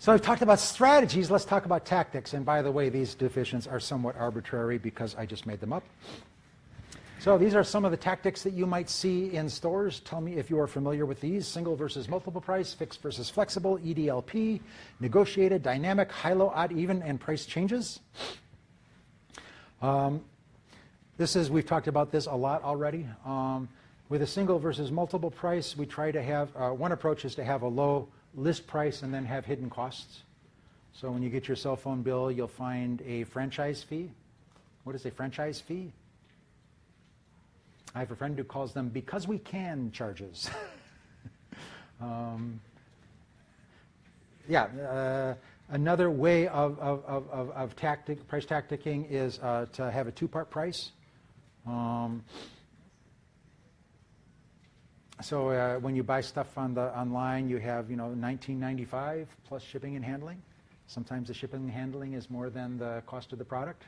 So I've talked about strategies. Let's talk about tactics. And by the way, these divisions are somewhat arbitrary because I just made them up. So these are some of the tactics that you might see in stores. Tell me if you are familiar with these. Single versus multiple price, fixed versus flexible, EDLP, negotiated, dynamic, high-low, odd, even, and price changes. We've talked about this a lot already. With a single versus multiple price, we try to have, one approach is to have a low list price and then have hidden costs. So when you get your cell phone bill, you'll find a franchise fee. What is a franchise fee? I have a friend who calls them because we can charges. Another way of price tacticking is to have a two-part price. So when you buy stuff online, you have $19.95 plus shipping and handling. Sometimes the shipping and handling is more than the cost of the product.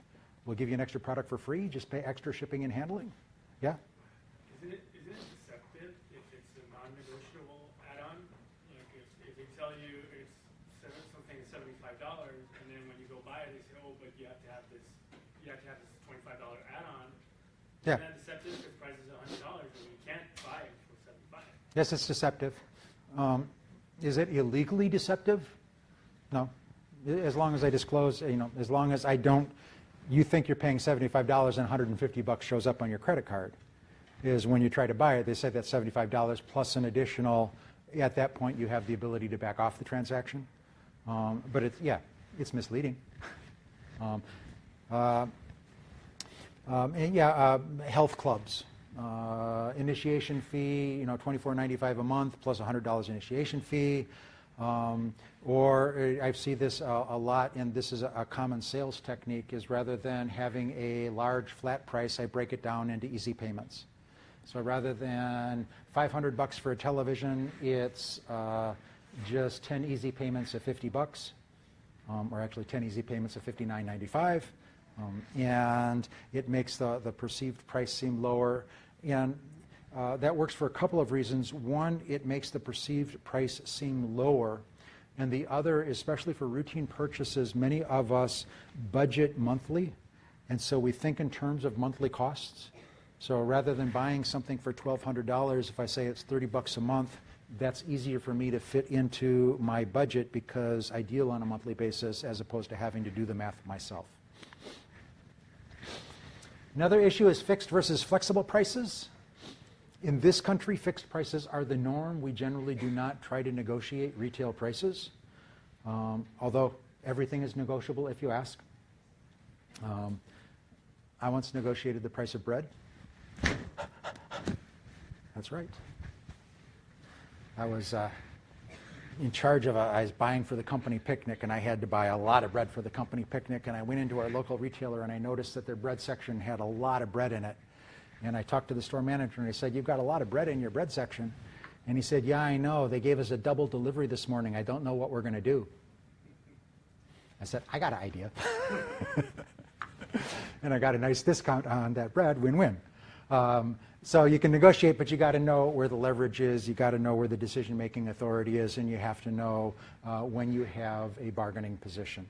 We'll give you an extra product for free. Just pay extra shipping and handling. Yeah. Isn't it deceptive if it's a non-negotiable add-on? If they tell you something is $75, and then when you go buy it, they say, "Oh, but you have to have this $25 add-on." Yeah. Isn't that deceptive? Because the price is $100, and you can't buy it for $75. Yes, it's deceptive. Is it illegally deceptive? No. As long as I disclose, as long as I don't, you think you're paying $75 and $150 shows up on your credit card. Is when you try to buy it, they say that's $75 plus an additional. At that point, you have the ability to back off the transaction. But it's misleading. Health clubs, initiation fee, $24.95 a month plus $100 initiation fee. Or I see this a lot, and this is a common sales technique, is rather than having a large flat price, I break it down into easy payments. So rather than $500 for a television, it's just 10 easy payments of $50, or actually 10 easy payments of $59.95, and it makes the perceived price seem lower. And that works for a couple of reasons. One, it makes the perceived price seem lower, and the other, especially for routine purchases, many of us budget monthly, and so we think in terms of monthly costs. So rather than buying something for $1,200, if I say it's $30 a month, that's easier for me to fit into my budget because I deal on a monthly basis as opposed to having to do the math myself. Another issue is fixed versus flexible prices. In this country, fixed prices are the norm. We generally do not try to negotiate retail prices, although everything is negotiable if you ask. I once negotiated the price of bread. That's right. I was in charge of I was buying for the company picnic, and I had to buy a lot of bread for the company picnic, and I went into our local retailer and I noticed that their bread section had a lot of bread in it. And I talked to the store manager and I said, "You've got a lot of bread in your bread section." And he said, "Yeah, I know. They gave us a double delivery this morning. I don't know what we're going to do." I said, "I got an idea." And I got a nice discount on that bread, win-win. So you can negotiate, but you got to know where the leverage is, you got to know where the decision-making authority is, and you have to know when you have a bargaining position.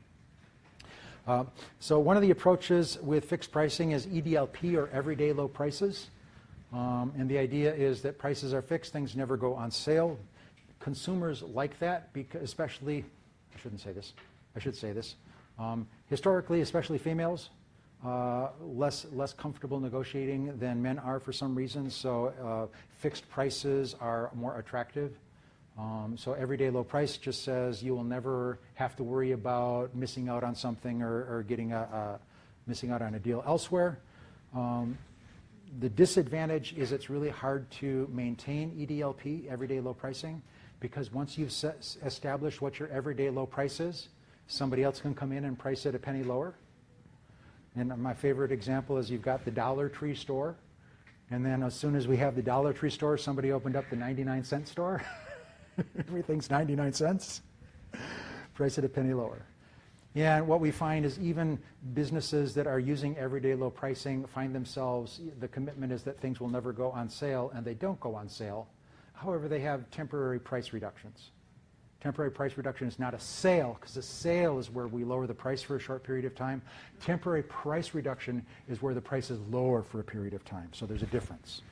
So one of the approaches with fixed pricing is EDLP, or everyday low prices. And the idea is that prices are fixed, things never go on sale. Consumers like that, because especially, I shouldn't say this, I should say this. Historically, especially females, less comfortable negotiating than men are for some reason, so fixed prices are more attractive. So everyday low price just says you will never have to worry about missing out on something or getting missing out on a deal elsewhere. The disadvantage is it's really hard to maintain EDLP, everyday low pricing, because once you've established what your everyday low price is, somebody else can come in and price it a penny lower. And my favorite example is you've got the Dollar Tree store, and then as soon as we have the Dollar Tree store, somebody opened up the 99-cent store. Everything's 99 cents. Price it a penny lower. And what we find is even businesses that are using everyday low pricing find themselves, the commitment is that things will never go on sale, and they don't go on sale. However, they have temporary price reductions. Temporary price reduction is not a sale, because a sale is where we lower the price for a short period of time. Temporary price reduction is where the price is lower for a period of time. So there's a difference.